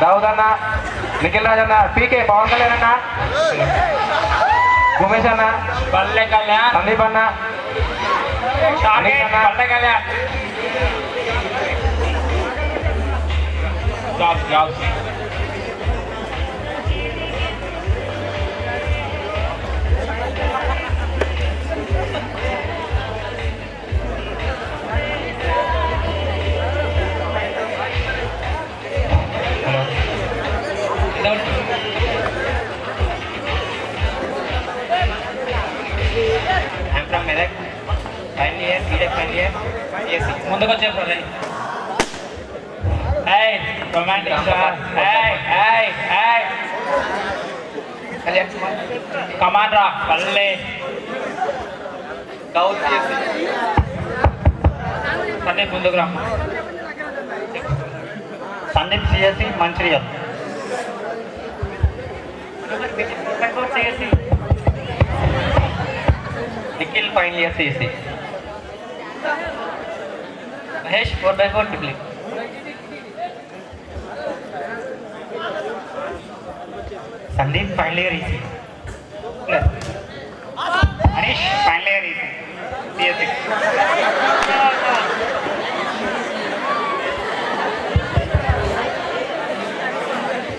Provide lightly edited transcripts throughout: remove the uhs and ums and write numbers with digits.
दाऊद अण्णा, निखिल राज अण्णा, पीके पवन कल्याण अण्णा, उमेश अण्णा, पल्ले कल्याण, संदीप अण्णा, पल्ले कल्याण, जॉब्स ముందుకు వచ్చేప్పుడు రొమాంటిక్ కమాన్ రా పల్లె సందీప్ ముందుకు రా Sandeep CSC Mancherial Nikhil final year CSC Mahesh 4x4 triple Sandeep final year EC Manish final year EC CSC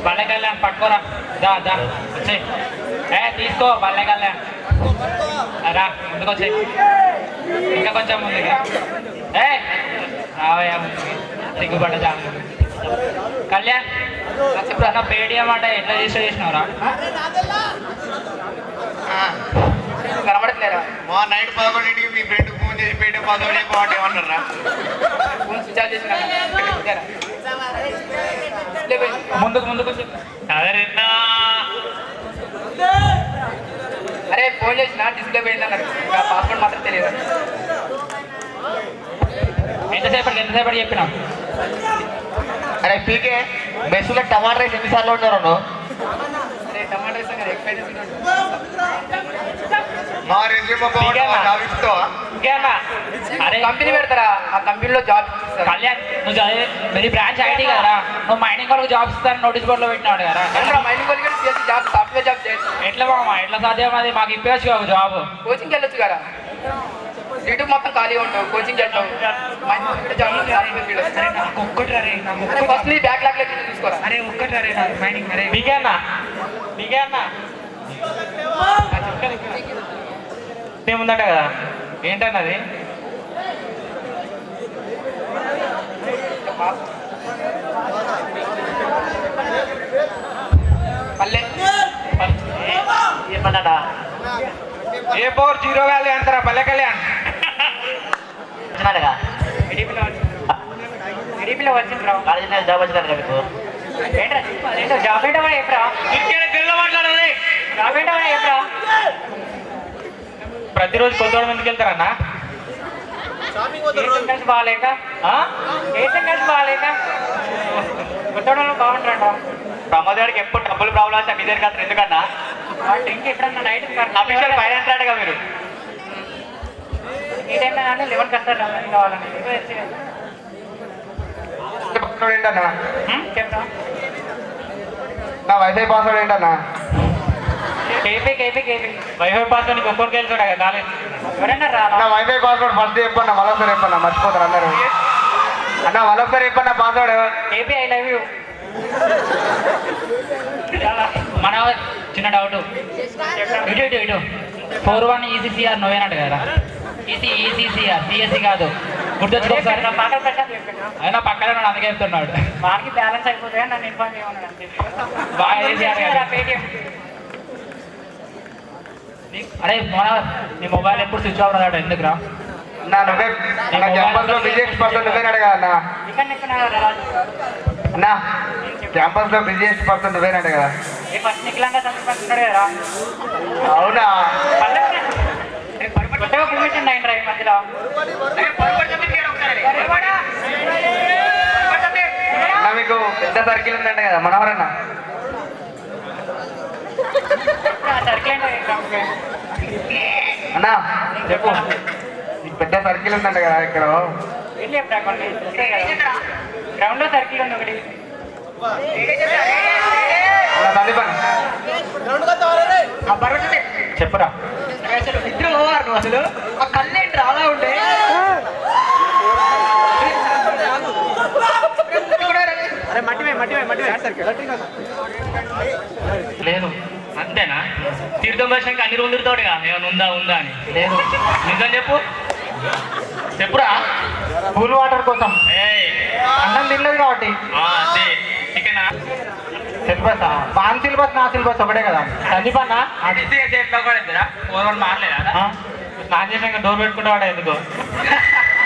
Balle Kalyan పట్టుకోరా దా వచ్చే తీసుకో బల్లె కళ్యాణ్ రా ముందుకు వచ్చే ఇంకా కొంచెం ముందుగా రావయ్యా ముందుకి సిగ్గుపడ్డ జాను కళ్యాణ్ ఇప్పుడు అన్న పేడిఎం అంటే ఎట్లా చేసినావురా కనబడట్లేరా మా నైట్ 11కి మీ ఫ్రెండ్ ఫోన్ చేసి పేటిఎం పాస్వర్డ్ చెప్పమంటే ఏమన్నారా ఫోన్ స్విచ్ ఆఫ్ చేసిన ముందుకు అదేనా అరే ఫోన్ చేసిన డిస్ప్లే పోయింది అన్నారు పాస్వర్డ్ మాత్రం తెలియదు ఎంతసేపటి చెప్పినా అరే పీకే మెస్సులో టమాటా రైస్ ఎన్నిసార్లు ఉన్నారు అరే టమాటా రైస్ ఎక్స్పైరీ మా రెజ్యూమ్ అరే కంపెనీ పెడతారా ఆ కంపెనీలో జాబ్ కళ్యాణ్ నువ్వు మీరు బ్రాంచ్ ఐటీ కదరా నువ్వు మైనింగ్ వాళ్ళకి జాబ్ ఇస్తాను నోటీస్ బోర్డులో పెట్టినాడు కదా మైనింగ్ వాళ్ళకి జాబ్ సాఫ్ట్వేర్ జాబ్ చేయొచ్చు ఎట్లా బామా ఎట్లా సాధ్యం అది మాకు ఇప్పవచ్చు కదా జాబ్ కోచింగ్కి వెళ్ళొచ్చు కదా యూట్యూబ్ మొత్తం ఖాళీగా ఉంటావు కోచింగ్ వెళ్తావు ఫస్ట్ నీ బ్యాక్ లాక్ లెక్క చూసుకోరా అరే ఒక్కటి అరే నాకు మైనింగ్ అరే మీకే అన్న ఏముందట కదా ఏంటన్నది పల్లె ఏమన్నట A4 0 అంటారా పల్లె కళ్యాణ్ వచ్చినాడుగా ఎడిపిలో వచ్చిండ్రా కాలేజీలో జాబ్ వచ్చినాడు మీకు ఏంటో జాబ్ ఏంటో ఎప్పుడా మాట్లాడాలి జాబ్ ఏంటో ఎప్పుడా ప్రతిరోజు కొత్తవాడు ఎందుకు వెళ్తారన్నా కలిసి బాగాలేక కొత్తవాడు బాగుంటారంట ప్రమోదాడికి ఎప్పుడు డబ్బులు ప్రాబ్లం వస్తే మీ దగ్గర కాదు ఎందుకన్నా ఇంక ఎప్పుడన్నా నైట్ అఫీషియల్ ఫైనాన్స్ రాడుగా మీరు ఈ టైంలో కానీ 11 కష్టాలు కావాలని ఏంటన్నా చెప్తా నా వైఫై పాస్వర్డ్ ఏంటన్నా కేపీ వైఫై పాస్వర్డ్ నీకు ఒక్కొక్కరికి వెళ్తాడు కదా కాలేజ్ ఎవరైనా రా నా వైఫై పాస్వర్డ్ ఫస్ట్ చెప్పన్నా మళ్ళొకసారి చెప్పన్నా మర్చిపోతారు అందరూ అన్న మళ్ళొకసారి చెప్పన్నా password KP I love you మన చిన్న డౌట్ ఇటు 41 ఈసీసీఆర్ నువ్వేనట్టు కదా ఈసీసీఆర్ సిఎస్సి కాదు గుర్తొచ్చు ఒకసారి అయినా పక్కన అందుకే చెప్తున్నాడు వారికి బ్యాలెన్స్ అయిపోతాయని నన్ను ఇన్ఫార్మ్ చేయమన్నాడు పేటిఎం అరే నీ మొబైల్ ఎప్పుడు స్విచ్ ఆఫ్ రాడు ఎందుకు రా నువ్వే క్యాంపస్లో బిజినెస్ పర్సన్ నువ్వేనాడు కదా అన్న క్యాంపస్లో బిజినెస్ పర్సన్ నువ్వేనాడు కదా ఫస్ట్ నిఖిలంగా చదువుకుంటున్నాడు కదా అవునా కొత్తగా పర్మిషన్ అయింది ఈ మధ్యలో మీకు పెద్ద సర్కిల్ ఉందంట కదా మనోహరన్న సర్కిల్ అన్నా చెప్పు నీకు పెద్ద సర్కిల్ ఉందంట కదా ఇక్కడ గ్రౌండ్ లో సర్కిల్ ఉంది ఒకటి సందీప్ అన్న చెప్పురా. అసలు నిద్ర పోవారు నువ్వు అసలు ఆ కళ్ళు ఏంటి అలా ఉంటే లేదు అంతేనా? తీర్థం దర్శనానికి అన్ని రోజులు తిరుగుతాడుగా, ఏమైనా ఉందా అని. లేదు నిజం చెప్పు, చెప్పురా. కూల్ వాటర్ కోసం ఏయ్, అన్నం తినలేదు కాబట్టి. అదే చికెనా? సిలబస్ పాన్ సిలబస్ నా సిలబస్ ఒకటే కదా. సందీప్ అన్న చేతిలో కూడా ఇద్దరా ఓవర్ మారలేదా? స్నానం చేసినాక డోర్ పెట్టుకుంటావాడా? ఎందుకు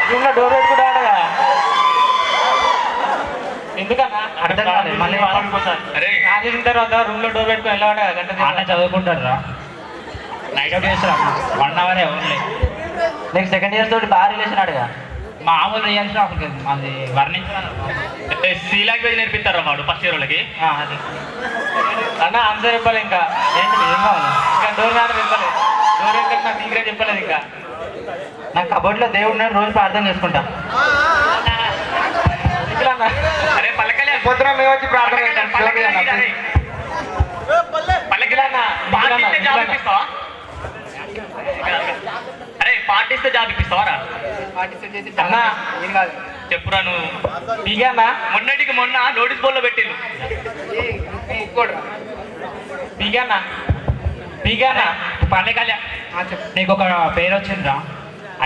రూమ్లో డోర్ పెట్టుకుంటావాడు కదా. ఎందుకన్నా అర్థం కాదు. మళ్ళీ అరే స్నానం చేసిన తర్వాత రూమ్లో డోర్ పెట్టుకుని వెళ్ళవాడు కదా. గంట అన్న చదువుకుంటాడు రా, నైట్ అవుట్ చేస్తారా 1 అవరే ఓన్లీ. నీకు సెకండ్ ఇయర్ తోటి బాగా రిలేషన్ ఆడుగా. మామూలు రియాక్షన్ అసలు అది వర్ణించాను. సి లాంగ్వేజ్ నేర్పిస్తారా వాడు ఫస్ట్ ఇయర్ వాళ్ళకి? అది అన్న ఆన్సర్ చెప్పాలి. ఇంకా ఏంటి ఏం కావాలి? ఇంకా డోర్ నాన్న చెప్పలేదు. డోర్ ఇంకా నాకు సీక్రెట్ చెప్పలేదు. ఇంకా నాకు కబడ్లో దేవుడిని రోజు ప్రార్థన చేసుకుంటా. అరే పల్లకలే పొద్దున మేము వచ్చి ప్రార్థన చేస్తాం. పల్లకిలన్నా పార్టీస్తే జాబ్ ఇప్పిస్తావా? అరే పార్టీస్తే జాబ్ ఇప్పిస్తావారా? అన్నా ఏం కాదు చెప్పురా నువ్వు. పీగానా మొన్నటికి మొన్న నోటీస్ బోర్డులో పెట్టిండు. పీగానా పీగానా పల్లె కళ్యాణ్ నీకు ఒక పేరు వచ్చిందిరా,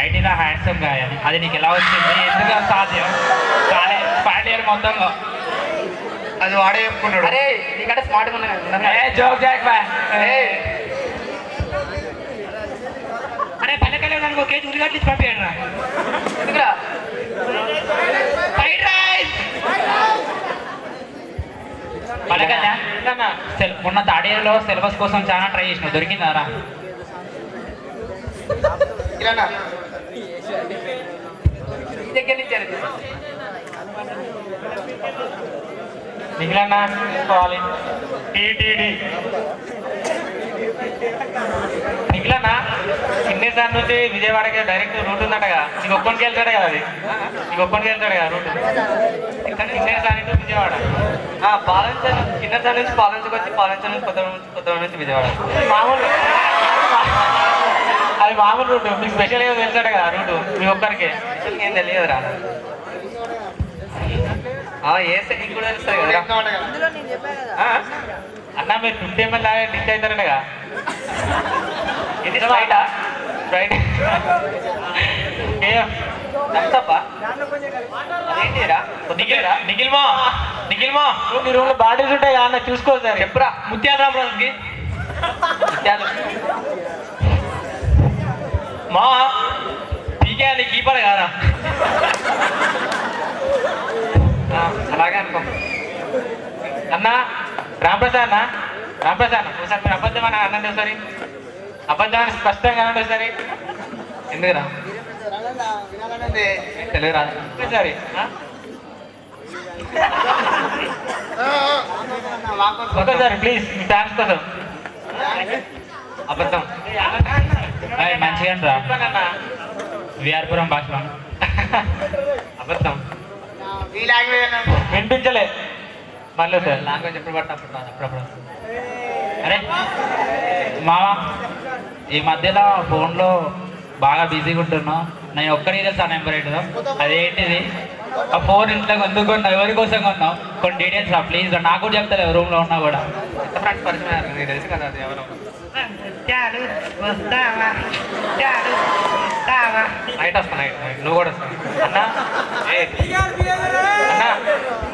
ఐటీలో హ్యాండ్సమ్ గాయ అని. అది నీకు ఎలా వచ్చింది, ఎందుకు సాధ్యం? ఫైనల్ ఇయర్ మొత్తం అది వాడే చెప్పుకున్నాడు. అరే నీకంటే స్మార్ట్గా ఉన్నా జోక్ జాక్ బా. అరే పల్లె కళ్యాణ్ దానికి ఒక కేజీ ఉల్లిగడ్డలు ఇచ్చి పంపించండి రా. ఎందుకురా? Fried rice. పల్లె కళ్యాణ్ మొన్న థర్డ్ ఇయర్లో సిలబస్ కోసం చాలా ట్రై చేసినావు, దొరికిందారా? దగ్గర నుంచి మిగిలిన తీసుకోవాలి. టీటీడీ మిగిలిన చిన్నసారి నుంచి విజయవాడకి డైరెక్ట్ రూట్ ఉందటగా. నీకు ఒక్కొనికి వెళ్తాడు కదా. అది నీకు ఒక్కొనికి వెళ్తాడు కదా రూట్. చిన్నసారి నుంచి విజయవాడ. పాలంచ చిన్నసారి నుంచి పాలంచకు వచ్చి పాలంచ నుంచి కొత్త నుంచి విజయవాడ. మామూలు అది మామూలు రూట్. మీకు స్పెషల్గా వెళ్తాడు కదా రూటు. మీ ఒక్కరికి ఏం తెలియదు రా. ఏస్తే నీకు కూడా తెలుస్తుంది కదా. అన్న మీరు 50 ml లాగా డిచ్ అవుతారటగా. ఇది స్ప్రైటా? స్ప్రైట్ తప్ప అదేంటిరా? నిఖిల్మా మీ రూమ్లో బాటిల్స్ ఉంటాయి కదా అన్న, చూసుకోవచ్చు సార్. చెప్పురా. ముత్యాల రామరాజుకి మా పీకే అని కీపర్ కాదా? అలాగే అనుకో అన్న. రాంప్రసాద్ అన్న, రాంప్రసాద్ అన్న ఒకసారి మీరు అబద్ధం అని అనండి ఒకసారి. అబద్ధం అని స్పష్టంగా అనండి ఒకసారి. ఎందుకురా? తెలుగు రాదు ఒకసారి. ఒకసారి ప్లీజ్ మీ ఫ్యాన్స్ కోసం. అబద్ధం మంచిగా రా, అన్న. విఆర్పురం భాషలో అబద్ధం ఈ లాంగ్వేజ్ వినిపించలే. మళ్ళీ సార్ లాంగ్వేజ్ ఎప్పుడు పడితే అప్పుడప్పుడు. అరే మావా, ఈ మధ్యలో ఫోన్లో బాగా బిజీగా ఉంటున్నావు. నేను ఒక్కరికి తెలుసా నెంబర్ ఏంటిదో? అదేంటిది? ఆ ఫోన్ ఇంట్లో ఎందుకు కొన్నావు, ఎవరి కోసం కొన్నావు? కొన్ని డీటెయిల్స్ రా ప్లీజ్. నాకు కూడా చెప్తాను రూమ్లో ఉన్నా కూడా. ఫ్రెండ్స్ పరిచయం నీకు తెలుసు కదా అది ఎవరో. నైట్ వస్తా. నైట్ నువ్వు కూడా వస్తావు అన్న.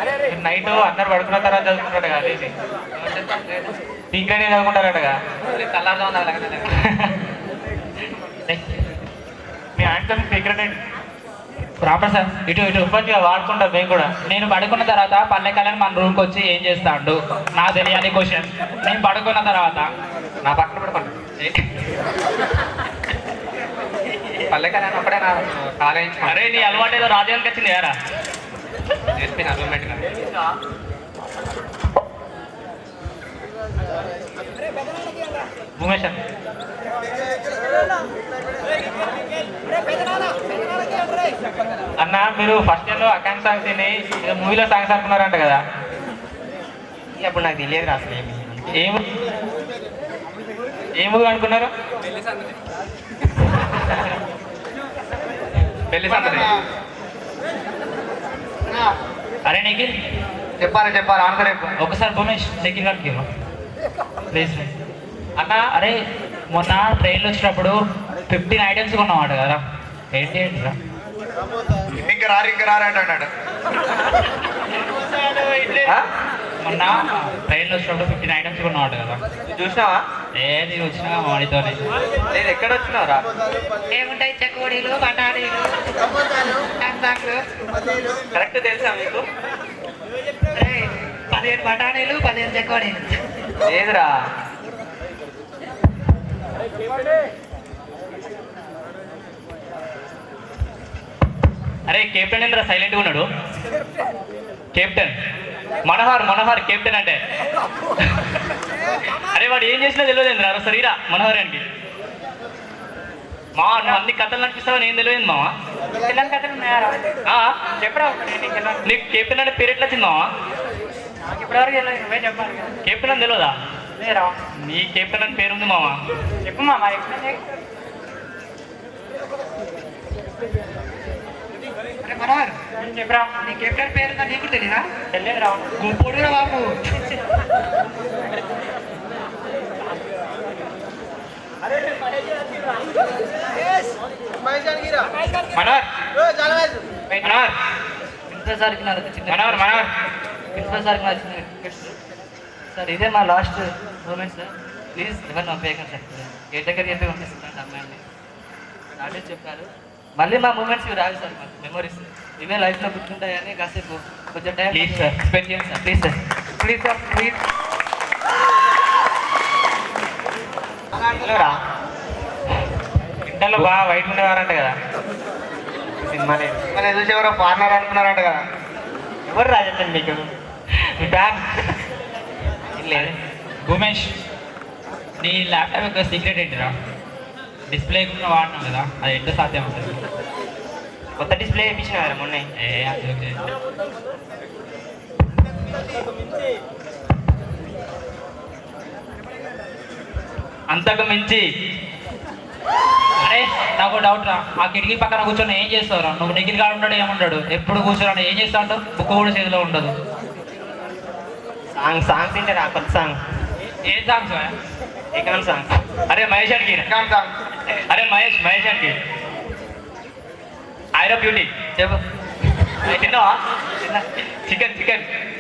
అన్న నైట్ అందరు పడుకున్న తర్వాత చదువుకుంటాడు కదా. లేచి సీక్రెట్ చదువుకుంటారటగా. మీ ఆయనతో సీక్రెట్ ఏంటి? రామప్రసాద్ ఇటు ఇబ్బందిగా వాడుకుంటాం మేము కూడా. నేను పడుకున్న తర్వాత పల్లె కళ్యాణ్ మన రూమ్కి వచ్చి ఏం చేస్తాడు నాకు తెలియాలి క్వశ్చన్. నేను పడుకున్న తర్వాత నా పక్కన పడుకోండి. పల్లెకన్నా అప్పుడే నా కాలేజ్. అరే నీ అలవాటు ఏదో రాజ్యానికి వచ్చింది యారా? నేర్పిన అలవాటు ఉమేష్ అన్న. మీరు ఫస్ట్ ఇయర్లో అకౌంట్ సాంగ్స్ మూవీలో సాంగ్స్ అనుకున్నారంట కదా. అప్పుడు నాకు తెలియదు అసలు ఏమి ఏం మూవీ అనుకున్నారు? పెళ్లి సందడి. అరే నిఖిల్ చెప్పాలి ఆన్సర్ చెప్పు. ఒకసారి భూమేష్ నిఖిల్ గారికి ప్లీజ్ అన్న అరే మొన్న ట్రైన్లో వచ్చినప్పుడు 15 ఐటమ్స్ కొన్నామాట కదా, ఏంటి ఏంటిరా? ఇంకా రారు అంటున్నాడు. మొన్న ట్రైన్లో వచ్చినప్పుడు 15 ఐటమ్స్ కొన్నామాట కదా, చూసినావా? ఏది వచ్చినా వాడితో నేను ఎక్కడ వచ్చినావురా? ఏముంటాయి చెక్కవడీలు బఠానీలు కరెక్ట్ తెలుసా మీకు? 15 బఠానీలు 15 చెక్కవడీలు. లేదురా. అరే కెప్టెన్ ఏంద్రా సైలెంట్గా ఉన్నాడు? కెప్టెన్ మనోహర్ కెప్టెన్ అంటే. అరే వాడు ఏం చేసినా తెలియదు ఏంద్రా సరీరా మనోహరానికి. మా నువ్వు అన్ని కథలు నడిపిస్తావు, నేను తెలియదు మావా. పిల్లల కథలు ఉన్నాయారా? చెప్పరా నీకు కెప్టెన్ అంటే పేరు ఎట్లా వచ్చింది మావా? ఇప్పటివరకు తెలియదు, నువ్వే చెప్పాలి. కెప్టెన్ అని తెలియదా? లేరా? నీ కెప్టెన్ అని పేరు ఉంది మావా. చెప్పు మామ ఎక్స్ప్లెయిన్ చేయి. అరే మనోహర్ చెప్పరా, నీ కెప్టెన్ పేరు నీకు తెలియదా? తెలియదురా. గొప్పడురా బాబు. సార్ ఇదే మా లాస్ట్ మూమెంట్ సార్, ప్లీజ్ ఎవరు పంపేయకండి సార్. గేట్ దగ్గర చెప్పి పంపిస్తున్నాను అమ్మాయిని. నాటే చెప్పారు మళ్ళీ మా మూమెంట్స్ ఇవి రావు సార్, మాకు మెమరీస్ ఇవే లైఫ్లో గుర్తుంటాయని కాసేపు కొంచెం టైం ప్లీజ్ సార్ స్పెండ్ చేయండి సార్. Please sir please. ఇంటర్లో బాగా వైట్ ఉండేవారంట కదా సినిమాని చూసి ఎవరో పార్ట్నర్ అనుకున్నారంట కదా. ఎవరు రాజండి మీకు మీ ఫ్యాన్ లేదు? భూమేష్ నీ ల్యాప్టాప్ యొక్క సీక్రెట్ ఏంటిరా? డిస్ప్లే కూడా వాడినావు కదా, అది ఎంత సాధ్యం అవుతుంది? కొత్త డిస్ప్లే వేయించిన కదా మొన్న. అంతకు మించి అరే నాకు డౌట్ రా, ఆ కిటికీ పక్కన కూర్చొని ఏం చేస్తావురా? నువ్వు నిఖిల్ గాడు ఉంటాడు ఏముంటాడు, ఎప్పుడు కూర్చోని ఏం చేస్తా ఉంటావు? బుక్ కూడా చేతిలో ఉండదు. సాంగ్స్ ఏంటి రా? కొత్త సాంగ్ ఏ సాంగ్స్? ఏకాన్ సాంగ్. అరే మహేష్ అడిగి అరే మహేష్ అడిగి ఐరా బ్యూటీ చెప్పు. తిన్నావా? చికెన్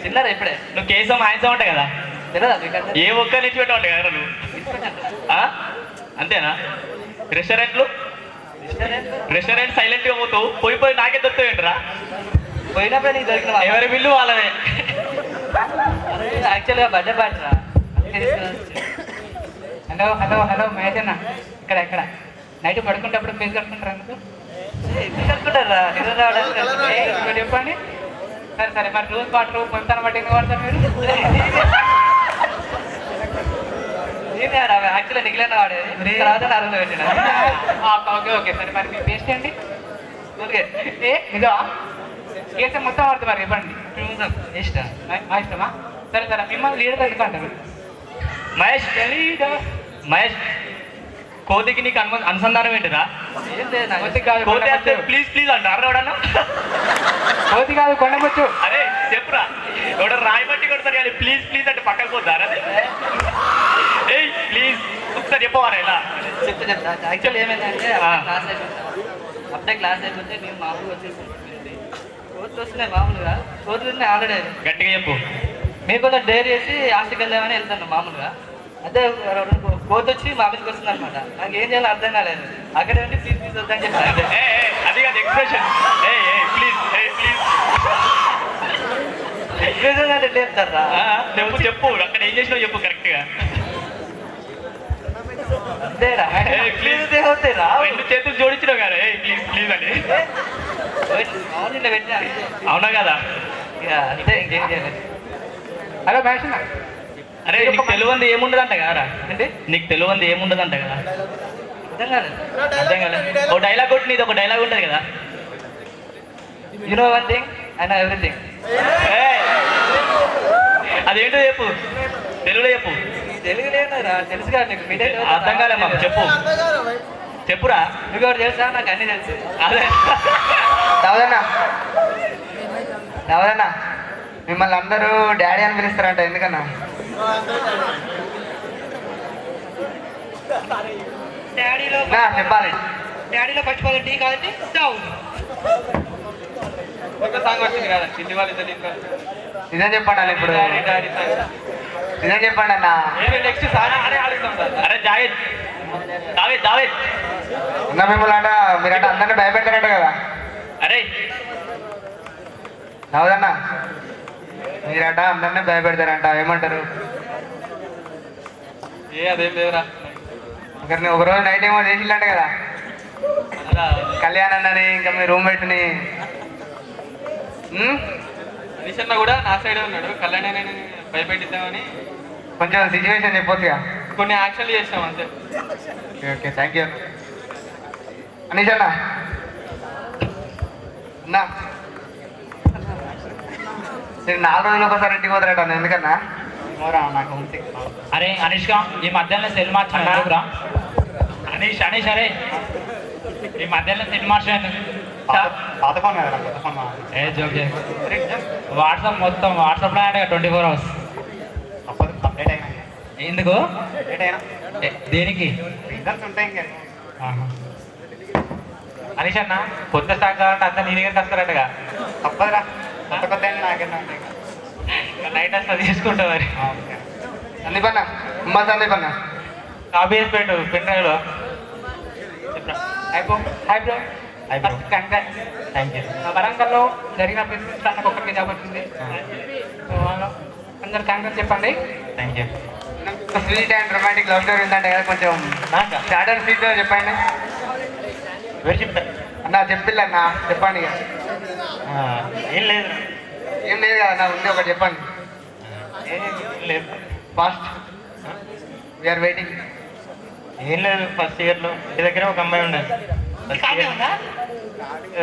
తిన్నారా ఇప్పుడే? నువ్వు కేసం ఆయసం ఉంటాయి కదా, తినదా మీకు? ఏ ఒక్క నుంచి పెట్టా ఉంటాయి కదా నువ్వు? అంతేనా? రెస్టారెంట్ సైలెంట్గా పోతావు, పోయి నాకే దొరుకుతావు ఏంటరా? పోయినప్పుడే నీకు దొరికిన ఎవరి బిల్లు వాళ్ళదే. యాక్చువల్గా బర్త్డే పార్టీ రా. హలో మహేష్ అన్న, ఇక్కడ నైట్ పడుకుంటప్పుడు ఫేస్ కట్టుకుంటారు ఎందుకు? కట్టుకుంటారా? నిద్ర రావడానికి చెప్పండి. సరే మరి రోజు పాటు పొందుతాను బట్టి ఎందుకు వాడతారు మీరు? యాక్చువల్గా నిఖిలన్న వాడేది, తర్వాత అరవై పెట్టిన. ఓకే సరే మరి మీ పేస్ట్ ఏంటి? ఓకే ఇదో కేసు మొత్తం వాడుతుంది మరి ఇవ్వండి. ఇష్టం మా ఇష్టమా? సరే మిమ్మల్ని లీడర్ ఎందుకు అంటారు? మహేష్ కోతికి నీకు అనుసంధానం ఏంటిరా? కోతి అంటే ప్లీజ్ అంటారు ఎవడన్నా? కోతి కాదు కొండముచ్చు. అరే చెప్పురా, ఎవడ రాయబట్టి కొడతారు కానీ ప్లీజ్ అంటే పక్కకు పోతారా? ఏయ్ ప్లీజ్ ఒకసారి చెప్పవారా ఇలా? చెప్తా. యాక్చువల్ ఏమైందంటే అప్పుడే క్లాస్ అయిపోతే మేము మామూలుగా వచ్చేసాం. కోతులు వస్తున్నాయి మామూలుగా, కోతులు ఉన్నాయి ఆల్రెడీ. గట్టిగా చెప్పు. మేము కొంచెం డేర్ చేసి హాస్టల్కి వెళ్దామని వెళ్తున్నాం మామూలుగా. అదే కోతి వచ్చి మా మీదకి వస్తుంది అనమాట. నాకు ఏం చేయాలో అర్థం కాలేదు. అక్కడ ఉండి ప్లీజ్ వద్దని చెప్పాను. అది కాదు ఎక్స్ప్రెషన్. ప్లీజ్ ఎక్స్ప్రెషన్ అంటే ఎట్లా చెప్తారా? చెప్పు అక్కడ ఏం చేసినావు చెప్పు కరెక్ట్గా. అంతేరా? ప్లీజ్ అవుతాయిరా. 2 చేతులు జోడించినావు కదా ప్లీజ్ అని. అవును ఇట్లా పెట్టినా. అవునా కదా? ఇక అంతే, ఇంకేం చేయలేదు. హలో మహేష్ అన్న, అరే నీకు తెలియంది ఏముండదంట కదా? అంటే నీకు తెలియంది ఏముండదంట కదా? అర్థం కాలేదు. ఓ డైలాగ్ కొట్టి నీది ఒక డైలాగ్ ఉంటుంది కదా, you know one thing I know everything. అది అదేంటో చెప్పు, తెలుగులో చెప్పు. తెలుగు లేదురా, తెలుసుగా నీకు మీడియా అర్థం కాలే మాకు, చెప్పు చెప్పురా. మీకు ఒకటి తెలుసా? నాకు అన్ని తెలుసు. అదే దావదన్నా దావదన్నా మిమ్మల్ని అందరూ డాడీ అని పిలుస్తారంట, ఎందుకన్నా? డాడీలో చెప్పాలి. డాడీలో పచ్చిపోతే టీ కాదండి చావు. ఒక సాంగ్ వచ్చింది కదా, హిందీ వాళ్ళు ఇద్దరు ఇంకా. నిజం చెప్పండి అన్న, ఇప్పుడు డాడీ డాడీ సాంగ్. నిజం చెప్పండి అన్న. నెక్స్ట్ సాంగ్ అనే ఆడుతాం. అరే జావేద్ జావేద్ జావేద్ అన్న మిమ్మల్ని అంట మీరంట అందరినీ భయపెడతారంట కదా. అరే దావదన్నా మీరంట అందరినీ భయపెడతారంట, ఏమంటారు? అదేం లేదురా. ఒకరోజు నైట్ ఏమో చేసిందంట కదా కళ్యాణ్ అన్నని, ఇంకా మీ రూమ్మేట్ని. అనీష్ అన్న కూడా నా సైడే ఉన్నాడు. కళ్యాణ్ అని భయపెట్టిద్దామని కొంచెం సిచ్యువేషన్ చెప్పొచ్చుగా. కొన్ని యాక్షన్లు చేసినాం అంతే. Okay okay, thank you Anish అన్న. అన్నా నేను 4 రోజులు ఒకసారి ఇంటికి పోతారట అన్న, ఎందుకన్నా? నాకు అరే అనుష్క, ఈ మధ్యలో సెల్ మార్చారా? అనీష్ అనీష్, అరే ఈ మధ్యలో సెల్ మార్చాను. పాత ఫోన్ కదా, కొత్త ఫోన్. ఏ జోక్ వాట్సాప్ మొత్తం వాట్సాప్లో 24 hours. అప్డేట్ అయినా ఎందుకు? అప్డేట్ అయినా దేనికి? రీజన్స్ ఉంటాయి ఇంకా. అనీష్ అన్న కొత్త స్టాక్ కావాలంటే అంతా నీ దగ్గరికి వస్తారటగా. తప్పదురా, కొత్త కొత్త నాకేనా ఉంటాయి. నైట్ అంతా తీసుకుంటా మరి. సందీప్ అన్న, ఉమ్మా సందీప్ అన్న. కాపీ చేసి పెట్టు పెన్ డ్రైవ్లో. Hi bro. Thank you. నా వరంగల్లో జరిగిన బిజినెస్ నాకు ఒక్కరికి జాబ్ వచ్చింది. అందరు కాంగ్రెస్ చెప్పండి. Thank you. Sweet and romantic love story ఉందంటే కదా, కొంచెం షార్ట్ అండ్ స్వీట్ చెప్పండి. ఎవరు చెప్తారు అన్న చెప్పిల్లన్నా, చెప్పండి ఇక. ఏం లేదు. ఏం లేదు కదా అన్న, ఉంది ఒకటి చెప్పండి. ఏం లేదు. Fast we are waiting. ఏం లేదు, ఫస్ట్ ఇయర్లో మీ దగ్గర ఒక అమ్మాయి ఉండేది.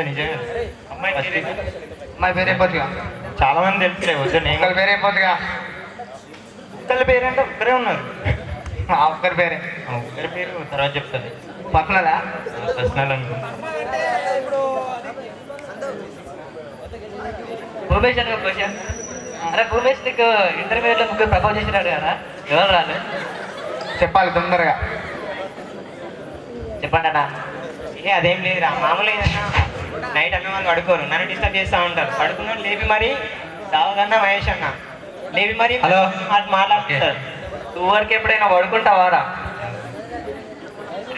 నిజంగా అమ్మాయి అమ్మాయి పేరు అయిపోతుందిగా. చాలా మంది తెలుసులే, వద్దు నేను ఒకరి పేరు అయిపోతుందిగా. ఒక్కళ్ళ పేరు అంటే ఒక్కరే ఉన్నారు. ఒక్కరి పేరే. ఒక్కరి పేరు తర్వాత చెప్తాను. పర్సనలా? పర్సనల్ అనుకో. భూమేష్ అని ఒక క్వశ్చన్. అరే భూమేష్, నీకు ఇంటర్మీడియట్లో 3 ప్రపోజ్ చేసినాడు కదా, ఎవరు రాలేదు? చెప్పాలి తొందరగా. చెప్పండి అన్న. అదేం లేదురా, మామూలు ఏదన్నా నైట్ అన్న వాళ్ళు పడుకోరు, నన్ను డిస్టర్బ్ చేస్తూ ఉంటారు. పడుకున్నాను లేపి మరి దావదన్న మహేష్ అన్న లేపి మరి హలో మాట్లాడుతారు. నువ్వు వరకు ఎప్పుడైనా పడుకుంటావారా?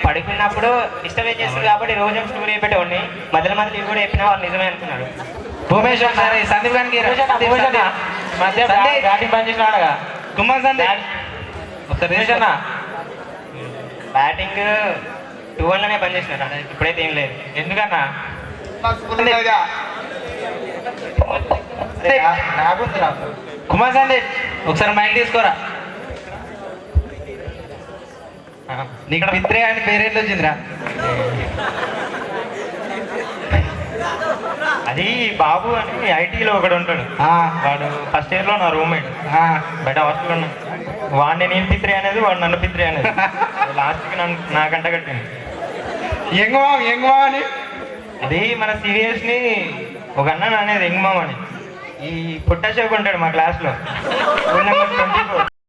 పడుకున్నప్పుడు డిస్టర్బ్ చేస్తారు కాబట్టి రోజు స్టోరీ చెప్పేటోడిని మధ్యలో మధ్యలో ఇవి కూడా చెప్పినా వాళ్ళు నిజమే అనుకున్నారు. భూమేష్ సరే సందీప్ గారికి మధ్య బ్యాటింగ్ పని చేసినాడుగా. కుమార్ సందీప్ అన్న బ్యాటింగ్ 2-1లోనే పని చేసినారు, ఇప్పుడైతే ఏం లేదు. ఎందుకన్నా కుమార్ సందీప్ ఒకసారి మైక్ తీసుకోరా. నీకు మిత్రే అని పేరేట్లు వచ్చిందిరా? అది బాబు అని ఐటీలో ఒకడు ఉంటాడు, వాడు ఫస్ట్ ఇయర్లో నా రూమ్మేట్, బయట హాస్టల్లో ఉన్నాడు. వాడిని నేను పిత్రి అనేది, వాడు నన్ను పిత్రి అనేది. లాస్ట్కి నాకంట కట్టింది. ఎంగమా అని అది మన సీనియర్స్ని ఒక అన్న అనేది ఎంగమామ అని. ఈ పుట్టశోక్ ఉంటాడు మా క్లాస్లో,